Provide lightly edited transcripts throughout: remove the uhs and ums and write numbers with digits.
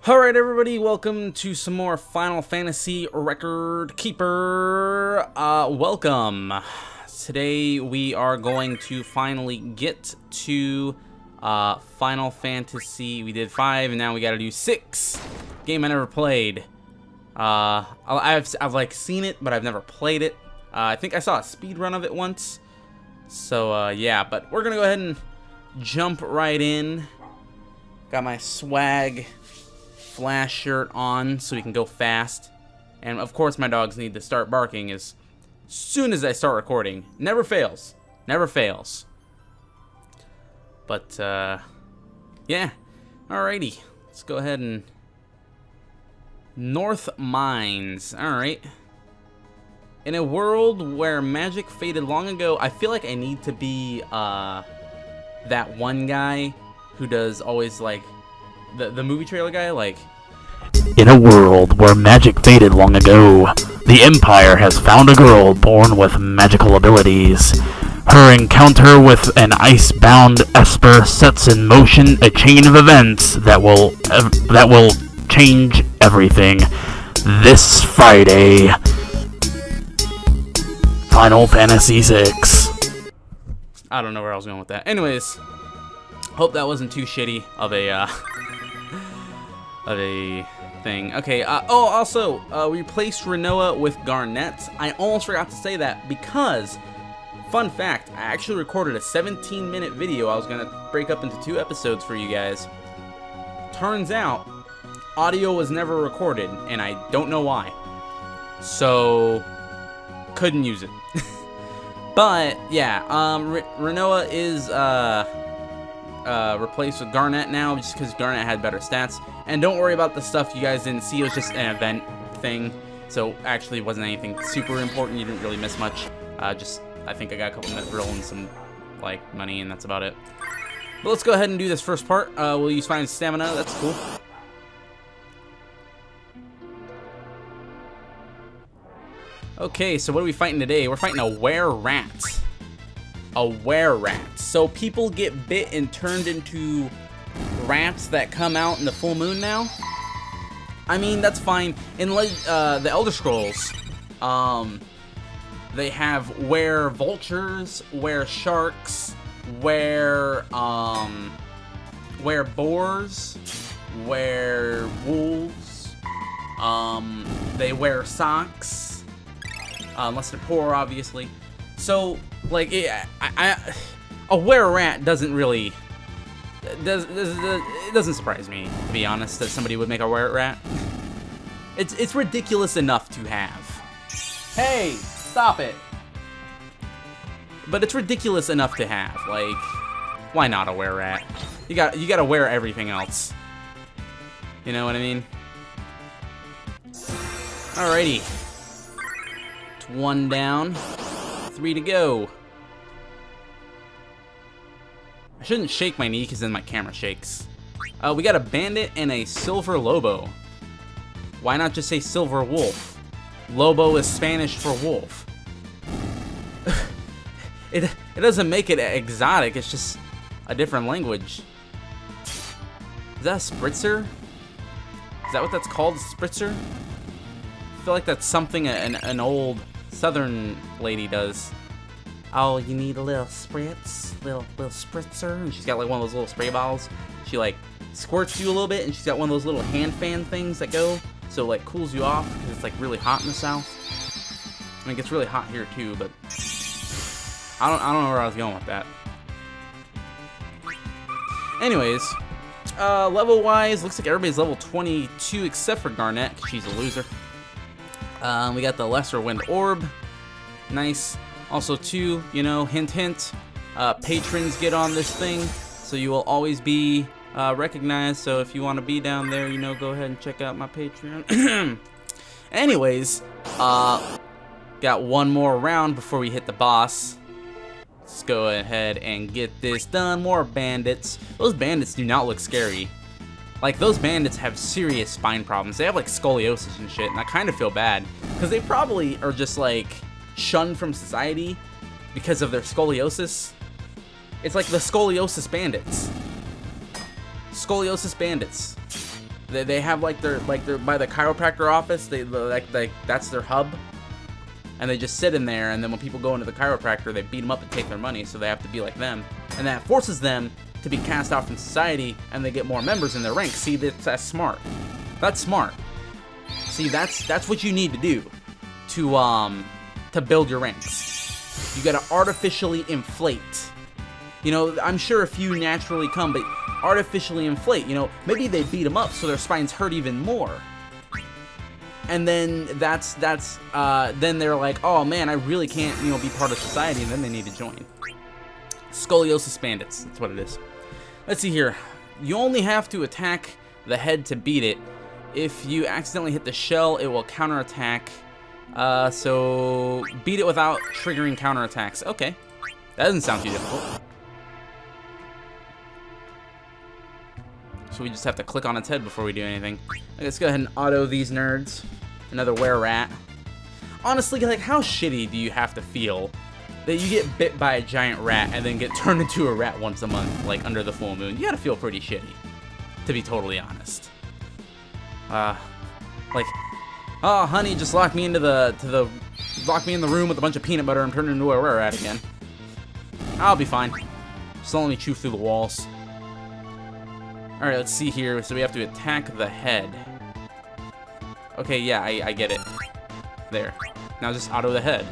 Alright everybody, welcome to some more Final Fantasy Record Keeper. Welcome. Today we are going to finally get to Final Fantasy. We did 5 and now we gotta do 6. Game I never played. I've like seen it, but I've never played it. I think I saw a speed run of it once. So yeah, but we're gonna go ahead and jump right in. Got my swag Flash shirt on so we can go fast, and of course my dogs need to start barking as soon as I start recording. Never fails, never fails. But yeah, alrighty, let's go ahead and North Mines. Alright, in a world where magic faded long ago, I feel like I need to be that one guy who does always like the movie trailer guy, like, in a world where magic faded long ago, the Empire has found a girl born with magical abilities. Her encounter with an ice-bound Esper sets in motion a chain of events that will change everything. This Friday, Final Fantasy VI. I don't know where I was going with that. Anyways, hope that wasn't too shitty of a thing. Okay, also, we replaced Rinoa with Garnet. I almost forgot to say that because, fun fact, I actually recorded a 17-minute video I was going to break up into 2 episodes for you guys. Turns out, audio was never recorded, and I don't know why. So, couldn't use it. But, yeah, Rinoa is, replaced with Garnet now, just because Garnet had better stats. And don't worry about the stuff you guys didn't see, it was just an event thing, so actually it wasn't anything super important. You didn't really miss much. I think I got a couple minute drill and some like money, and that's about it. But let's go ahead and do this first part. We'll use Fine Stamina, that's cool. Okay, so what are we fighting today? We're fighting a were-rat. A were-rat. So people get bit and turned into rats that come out in the full moon now. I mean, that's fine. In the Elder Scrolls, they have were-vultures, were-sharks, were-boars, were-wolves. They wear socks, unless they're poor, obviously. So, like, a were-rat doesn't really... It doesn't surprise me, to be honest, that somebody would make a were-rat. It's ridiculous enough to have. Hey, stop it. But it's ridiculous enough to have. Like, why not a were-rat? You gotta wear everything else. You know what I mean? Alrighty. It's 1 down, 3 to go. I shouldn't shake my knee because then my camera shakes. We got a bandit and a silver lobo. Why not just say silver wolf? Lobo is Spanish for wolf. It doesn't make it exotic, it's just a different language. Is that a spritzer? Is that what that's called, a spritzer? I feel like that's something an old southern lady does. Oh, you need a little spritz, little spritzer, and she's got like one of those little spray bottles. She like squirts you a little bit, and she's got one of those little hand fan things that go, so like cools you off because it's like really hot in the south. I mean, it gets really hot here too, but I don't know where I was going with that. Anyways, level wise, looks like everybody's level 22 except for Garnet, 'cause she's a loser. We got the lesser wind orb, nice. Also, too, you know, hint, hint, patrons get on this thing, so you will always be recognized. So if you want to be down there, you know, go ahead and check out my Patreon. Anyways, got one more round before we hit the boss. Let's go ahead and get this done. More bandits. Those bandits do not look scary. Like, those bandits have serious spine problems. They have, like, scoliosis and shit, and I kind of feel bad. Because they probably are just, like, shunned from society because of their scoliosis. It's like the scoliosis bandits. Scoliosis bandits. They have like their by the chiropractor office. They like that's their hub, and they just sit in there. And then when people go into the chiropractor, they beat them up and take their money, so they have to be like them, and that forces them to be cast out from society, and they get more members in their ranks. See, that's smart. That's smart. See, that's what you need to do to build your ranks. You gotta artificially inflate. You know, I'm sure a few naturally come, but artificially inflate. You know, maybe they beat them up so their spines hurt even more. And then then they're like, oh man, I really can't, you know, be part of society, and then they need to join. Scoliosis bandits, that's what it is. Let's see here. You only have to attack the head to beat it. If you accidentally hit the shell, it will counterattack. So beat it without triggering counterattacks. Okay, that doesn't sound too difficult. So we just have to click on its head before we do anything. Okay, let's go ahead and auto these nerds. Another were-rat. Honestly, like, how shitty do you have to feel that you get bit by a giant rat and then get turned into a rat once a month, like under the full moon? You gotta feel pretty shitty, to be totally honest. Like, oh, honey, just lock me into lock me in the room with a bunch of peanut butter and turn into a rat again. I'll be fine. Just let me chew through the walls. Alright, let's see here. So we have to attack the head. Okay, yeah, I get it. There. Now just auto the head.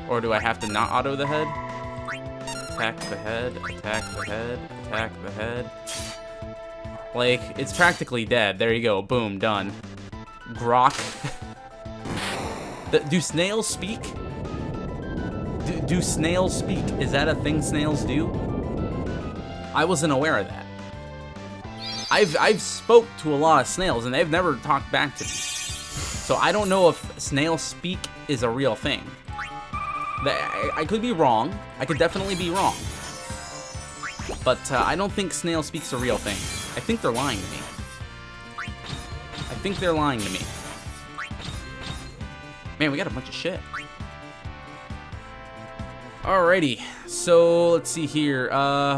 Or do I have to not auto the head? Attack the head, attack the head, attack the head. Like, it's practically dead. There you go. Boom, done. Grok. Do snails speak? Do snails speak? Is that a thing snails do? I wasn't aware of that. I've spoke to a lot of snails, and they've never talked back to me. So I don't know if snail speak is a real thing. I could be wrong. I could definitely be wrong. But I don't think snail speak's a real thing. I think they're lying to me. I think they're lying to me. Man, we got a bunch of shit. Alrighty, so let's see here.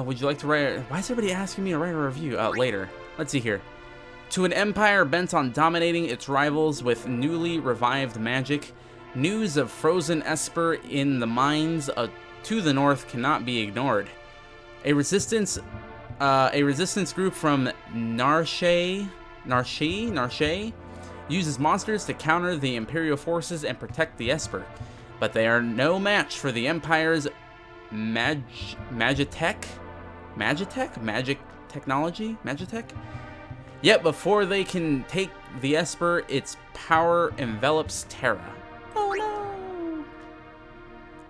Would you like to write? Why is everybody asking me to write a review? Later. Let's see here. To an empire bent on dominating its rivals with newly revived magic, news of frozen Esper in the mines to the north cannot be ignored. A resistance group from Narshe uses monsters to counter the Imperial forces and protect the Esper, but they are no match for the Empire's magic technology. Yet before they can take the Esper, its power envelops Terra. Oh no!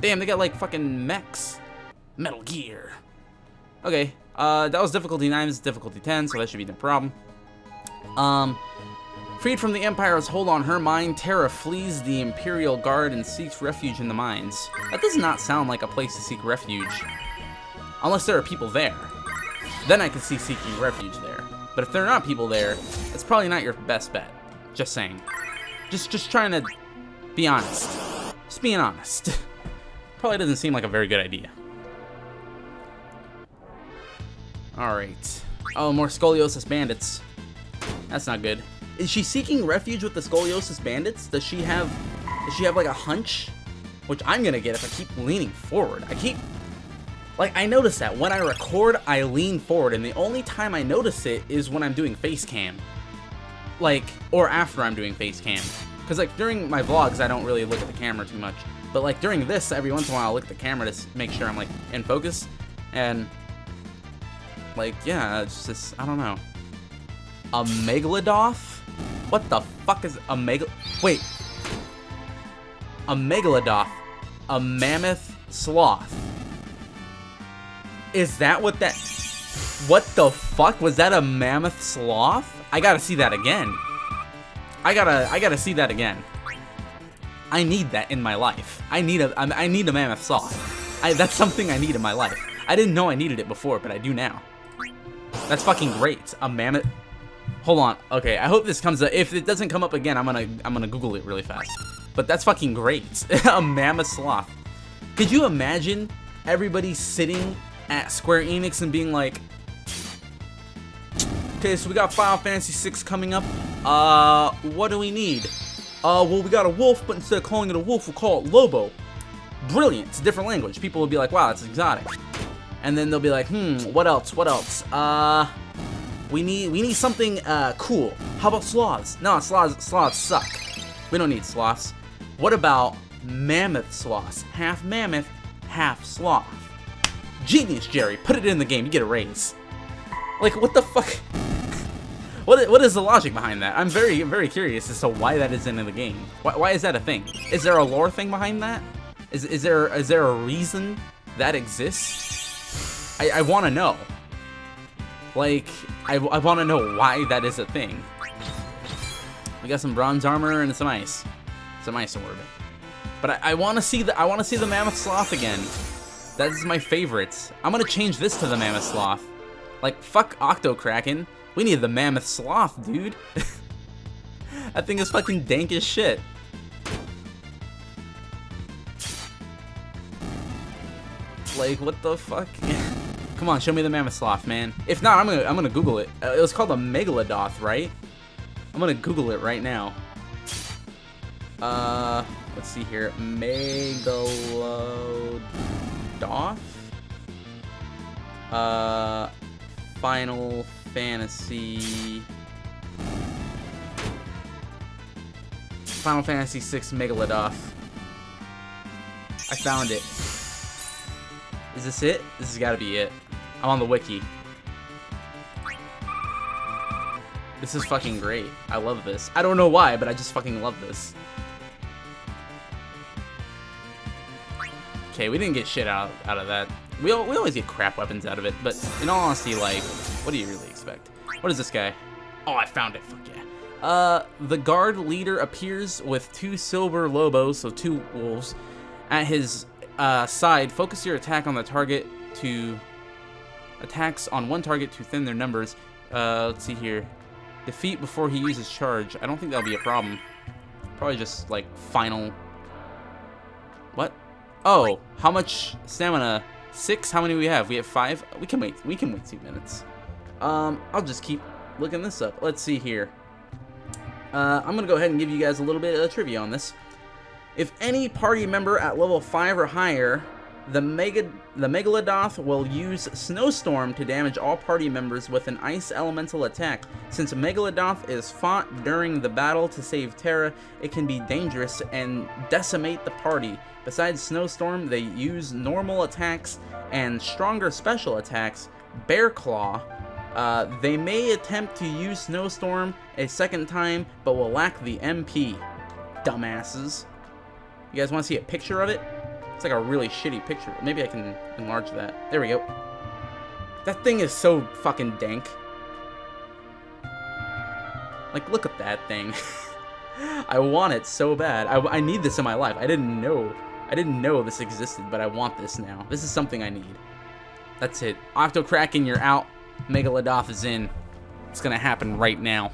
Damn, they got like fucking mechs. Metal Gear. Okay, that was difficulty 9, this is difficulty 10, so that should be no problem. Freed from the Empire's hold on her mind, Terra flees the Imperial Guard and seeks refuge in the mines. That does not sound like a place to seek refuge. Unless there are people there. Then I can see seeking refuge there. But if there are not people there, it's probably not your best bet. Just saying. Just trying to be honest. Just being honest. Probably doesn't seem like a very good idea. Alright. Oh, more scoliosis bandits. That's not good. Is she seeking refuge with the scoliosis bandits? Does she have like a hunch? Which I'm gonna get if I keep leaning forward. I notice that when I record, I lean forward, and the only time I notice it is when I'm doing face cam. Like, or after I'm doing face cam. Because like during my vlogs, I don't really look at the camera too much. But like during this, every once in a while I'll look at the camera to make sure I'm like in focus. And like, yeah, it's just, I don't know. A Megalodoth? What the fuck is a wait. A Megalodoth. A mammoth sloth. Is that what that... What the fuck? Was that a mammoth sloth? I gotta see that again. I gotta see that again. I need that in my life. I need a mammoth sloth. That's something I need in my life. I didn't know I needed it before, but I do now. That's fucking great. A mammoth... Hold on. Okay, I hope this comes up. If it doesn't come up again, I'm gonna Google it really fast. But that's fucking great. A mammoth sloth. Could you imagine everybody sitting at Square Enix and being like, Okay, so we got Final Fantasy VI coming up. What do we need? Well, we got a wolf, but instead of calling it a wolf, we'll call it Lobo. Brilliant. It's a different language. People will be like, wow, that's exotic. And then they'll be like, what else? What else? We need something cool. How about sloths? No, sloths suck. We don't need sloths. What about mammoth sloths? Half mammoth, half sloth. Genius, Jerry. Put it in the game. You get a raise. Like, what the fuck? What is the logic behind that? I'm very, very curious as to why that is in the game. Why is that a thing? Is there a lore thing behind that? Is there a reason that exists? I want to know. Like, I want to know why that is a thing. We got some bronze armor and some ice orb. But I want to see the mammoth sloth again. That is my favorite. I'm gonna change this to the mammoth sloth. Like, fuck Octokraken. We need the mammoth sloth, dude. That thing is fucking dank as shit. Like, what the fuck? Come on, show me the mammoth sloth, man. If not, I'm gonna Google it. It was called a Megalodoth, right? I'm gonna Google it right now. Let's see here. Megalodoth? Final Fantasy VI Megalodoth. I found it. Is this it? This has got to be it. I'm on the wiki. This is fucking great. I love this. I don't know why, but I just fucking love this. Okay, we didn't get shit out of that. We always get crap weapons out of it, but in all honesty, like, what do you really expect? What is this guy? Oh, I found it. Fuck yeah. The guard leader appears with 2 silver lobos, so 2 wolves, at his side. Focus your attack on the target to attacks on one target to thin their numbers. Let's see here. Defeat before he uses charge. I don't think that'll be a problem. Probably just like final. What? Oh, how much stamina? 6? How many do we have? We have 5. We can wait. We can wait 2 minutes. I'll just keep looking this up. Let's see here. I'm gonna go ahead and give you guys a little bit of trivia on this. If any party member at level 5 or higher, the Megalodoth will use Snowstorm to damage all party members with an ice elemental attack. Since Megalodoth is fought during the battle to save Terra, it can be dangerous and decimate the party. Besides Snowstorm, they use normal attacks and stronger special attacks. Bear Claw. They may attempt to use Snowstorm a second time, but will lack the MP. Dumbasses. You guys want to see a picture of it? It's like a really shitty picture. Maybe I can enlarge that. There we go. That thing is so fucking dank. Like, look at that thing. I want it so bad. I need this in my life. I didn't know this existed, but I want this now. This is something I need. That's it. Octokraken, you're out. Megalodoth is in. It's gonna happen right now.